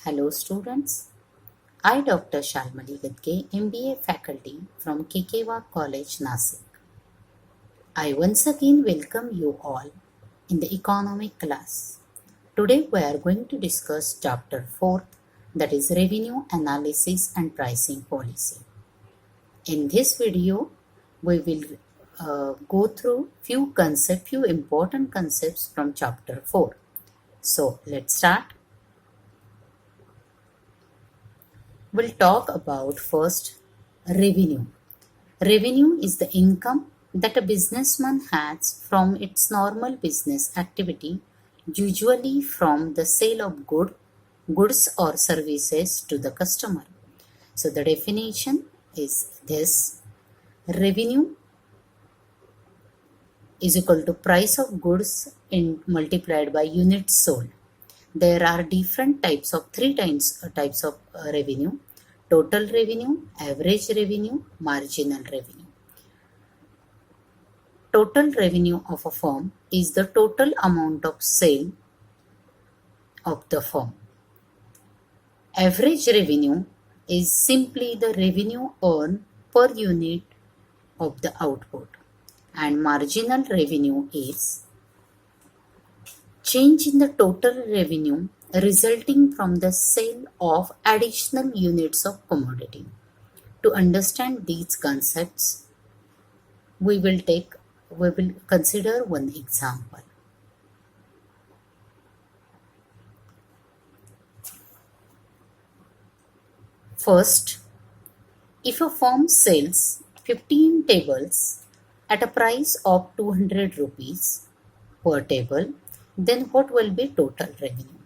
Hello students, I Dr. Shalmali Gadge, MBA faculty from Kekewa College, Nasik. I once again welcome you all in the economic class. Today we are going to discuss chapter 4, that is revenue analysis and pricing policy. In this video, we will go through few important concepts from chapter 4. So let's start. We'll talk about first revenue. Revenue is the income that a businessman has from its normal business activity, usually from the sale of goods or services to the customer. So the definition is this: revenue is equal to price of goods multiplied by units sold. There are three types of revenue: total revenue, average revenue, marginal revenue. Total revenue of a firm is the total amount of sale of the firm. Average revenue is simply the revenue earned per unit of the output, and marginal revenue is change in the total revenue resulting from the sale of additional units of commodity. To understand these concepts, we will consider one example. First, if a firm sells 15 tables at a price of 200 rupees per table, then what will be total revenue?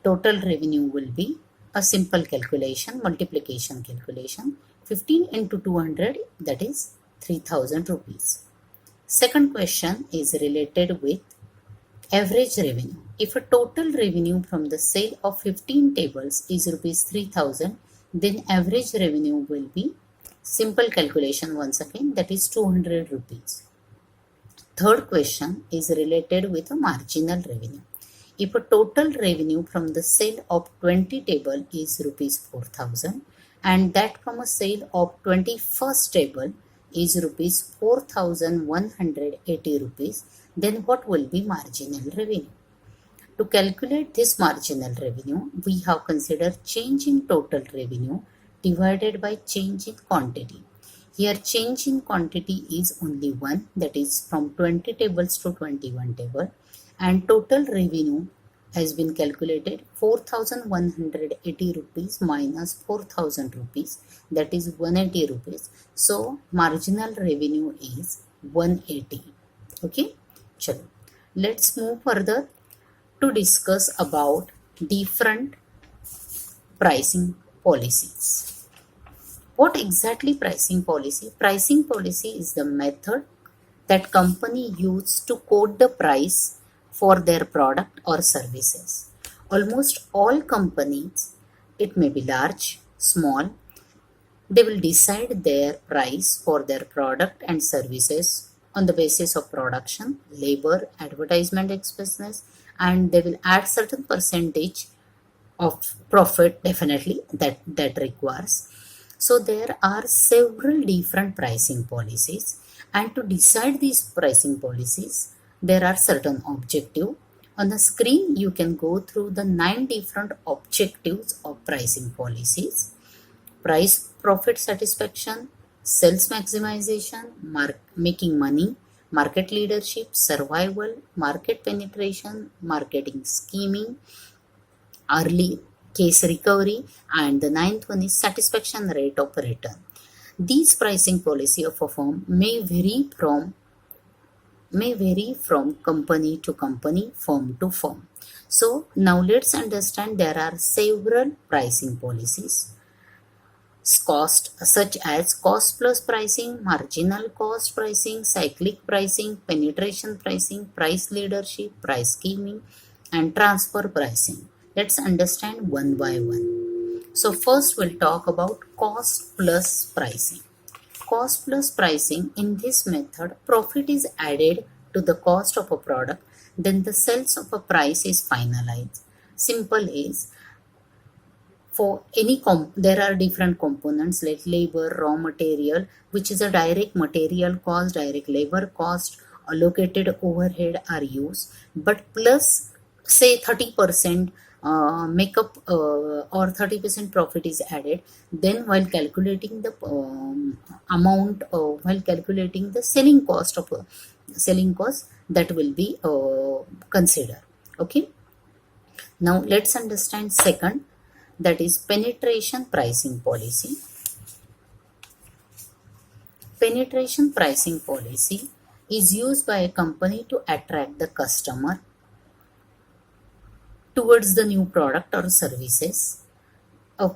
Total revenue will be a simple calculation, multiplication calculation. 15 into 200, that is 3000 rupees. Second question is related with average revenue. If a total revenue from the sale of 15 tables is rupees 3000, then average revenue will be simple calculation once again, that is 200 rupees. Third question is related with a marginal revenue. If a total revenue from the sale of 20 table is rupees 4000 and that from a sale of 21st table is rupees 4180 rupees, then what will be marginal revenue? To calculate this marginal revenue, we have considered change in total revenue divided by change in quantity. Here change in quantity is only one, that is from 20 tables to 21 table, and total revenue has been calculated 4180 rupees minus 4000 rupees, that is 180 rupees. So marginal revenue is 180. Okay, chalo. Let's move further to discuss about different pricing policies. What exactly pricing policy? Pricing policy is the method that company use to quote the price for their product or services. Almost all companies, it may be large, small, they will decide their price for their product and services on the basis of production, labor, advertisement expenses, and they will add certain percentage of profit definitely that requires. So there are several different pricing policies, and to decide these pricing policies there are certain objectives. On the screen you can go through the 9 different objectives of pricing policies: price profit satisfaction, sales maximization, making money, market leadership, survival, market penetration, marketing scheming, early case recovery, and the ninth one is satisfaction rate of return. These pricing policy of a firm may vary from company to company, firm to firm. So now let's understand there are several pricing policies. Such as cost plus pricing, marginal cost pricing, cyclic pricing, penetration pricing, price leadership, price scheming, and transfer pricing. Let's understand one by one. So first we'll talk about cost plus pricing. Cost plus pricing, in this method, profit is added to the cost of a product, then the sales of a price is finalized. Simple is, for any there are different components like labor, raw material, which is a direct material cost, direct labor cost, allocated overhead are used, but plus say 30% makeup or 30% profit is added. Then while calculating the amount, while calculating the selling cost, that will be considered. Okay, now let's understand second, that is penetration pricing policy. Penetration pricing policy is used by a company to attract the customer towards the new product or services. A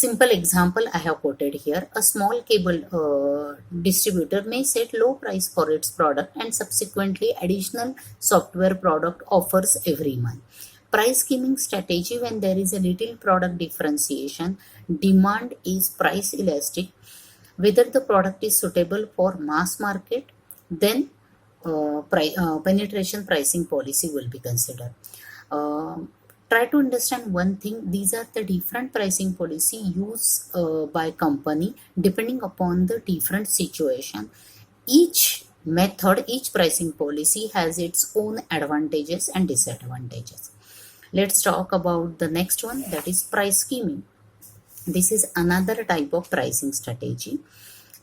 simple example I have quoted here. A small cable distributor may set low price for its product and subsequently additional software product offers every month. Price skimming strategy: when there is a little product differentiation, demand is price elastic. Whether the product is suitable for mass market, then penetration pricing policy will be considered. Uh, Try to understand one thing: these are the different pricing policy used by company depending upon the different situation. Each method, each pricing policy has its own advantages and disadvantages. Let's talk about the next one, that is price scheming. This is another type of pricing strategy.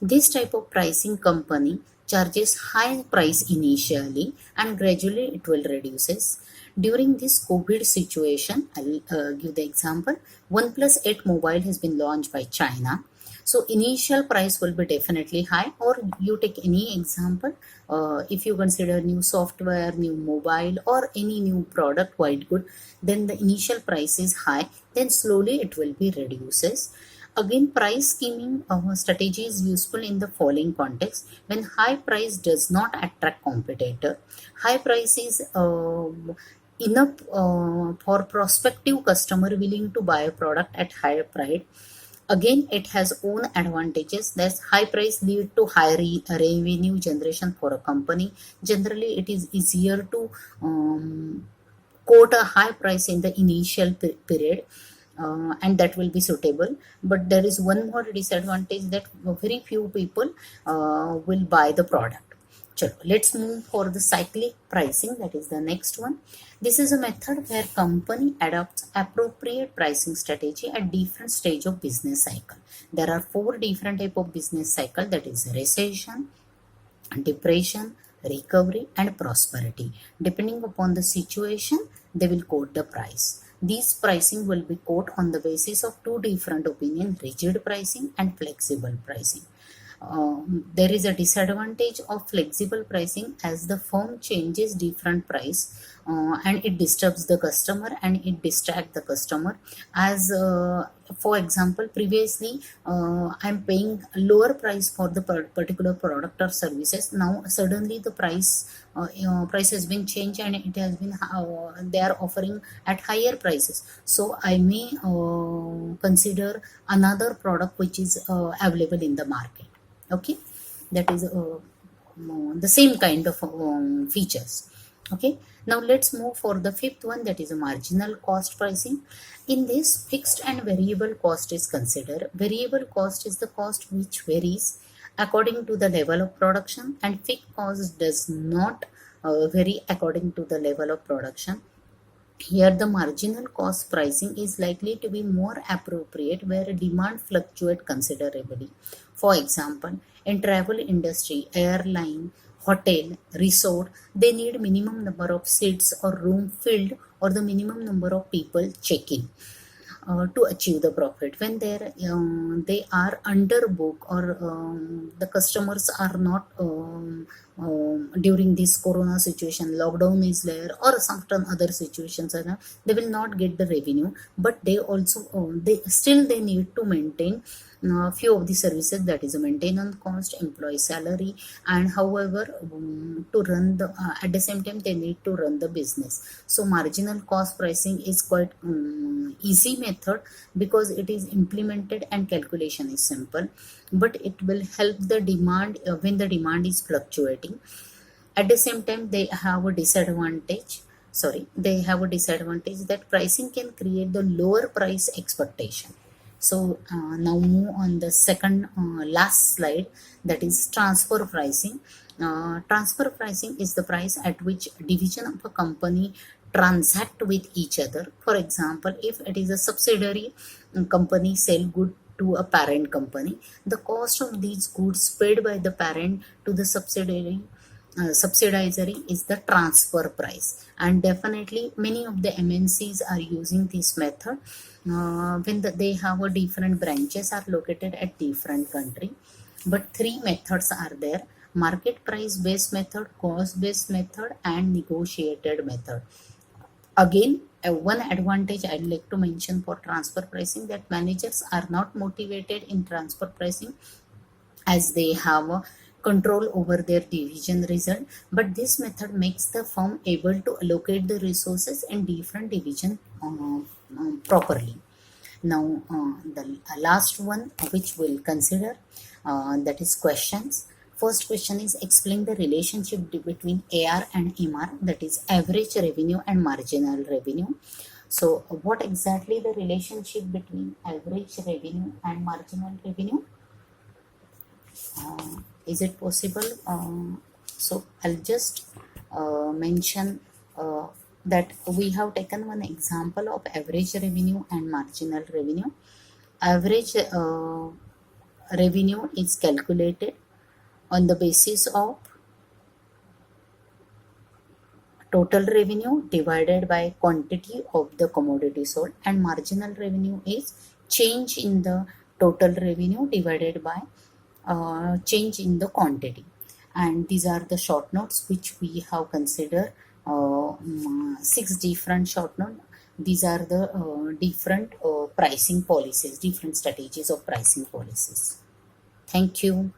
This type of pricing company charges high price initially and gradually it will reduces. During this COVID situation, I'll give the example. OnePlus 8 mobile has been launched by China. So initial price will be definitely high, or you take any example. If you consider new software, new mobile, or any new product, white good, then the initial price is high. Then slowly it will be reduces. Again, price scheming strategy is useful in the following context: when high price does not attract competitor, high price is enough for prospective customer willing to buy a product at higher price. Again, it has own advantages. That's high price lead to high revenue generation for a company. Generally, it is easier to quote a high price in the initial period, and that will be suitable. But there is one more disadvantage, that very few people will buy the product. Chalo, let's move for the cyclic pricing, that is the next one. This is a method where company adopts appropriate pricing strategy at different stage of business cycle. There are four different type of business cycle, that is recession, depression, recovery, and prosperity. Depending upon the situation, they will quote the price. These pricing will be quoted on the basis of two different opinion: rigid pricing and flexible pricing. There is a disadvantage of flexible pricing, as the firm changes different price and it disturbs the customer and it distracts the customer. As for example, previously I'm paying lower price for the particular product or services. Now suddenly the price has been changed and it has been they are offering at higher prices, so I may consider another product which is available in the market. Okay, that is the same kind of features. Okay, now let's move for the fifth one, that is a marginal cost pricing. In this, fixed and variable cost is considered. Variable cost is the cost which varies according to the level of production, and fixed cost does not vary according to the level of production. Here, the marginal cost pricing is likely to be more appropriate where demand fluctuates considerably. For example, in travel industry, airline, hotel, resort, they need minimum number of seats or room filled, or the minimum number of people check-in to achieve the profit. When they are underbook, or the customers are not during this corona situation, lockdown is there, or certain other situations are there, they will not get the revenue, but they also they need to maintain few of the services, that is a maintenance cost, employee salary, and however to run the at the same time they need to run the business. So marginal cost pricing is quite easy method because it is implemented and calculation is simple, but it will help the demand when the demand is fluctuating. At the same time, they have a disadvantage. they have a disadvantage that pricing can create the lower price expectation. So now move on the second last slide, that is transfer pricing. Transfer pricing is the price at which division of a company transact with each other. For example, if it is a subsidiary company sell good to a parent company, the cost of these goods paid by the parent to the subsidiary is the transfer price. And definitely many of the MNCs are using this method when they have a different branches are located at different country. But three methods are there: market price based method, cost based method, and negotiated method. Again, one advantage I'd like to mention for transfer pricing, that managers are not motivated in transfer pricing as they have a control over their division result, but this method makes the firm able to allocate the resources in different division properly. Now the last one which we'll consider, that is questions. First question is, explain the relationship between AR and MR, that is average revenue and marginal revenue. So what exactly the relationship between average revenue and marginal revenue? Is it possible? So I'll just mention that we have taken one example of average revenue and marginal revenue. Average revenue is calculated on the basis of total revenue divided by quantity of the commodity sold, and marginal revenue is change in the total revenue divided by change in the quantity. And these are the short notes which we have considered, 6 different short notes. These are the different pricing policies, different strategies of pricing policies. Thank you.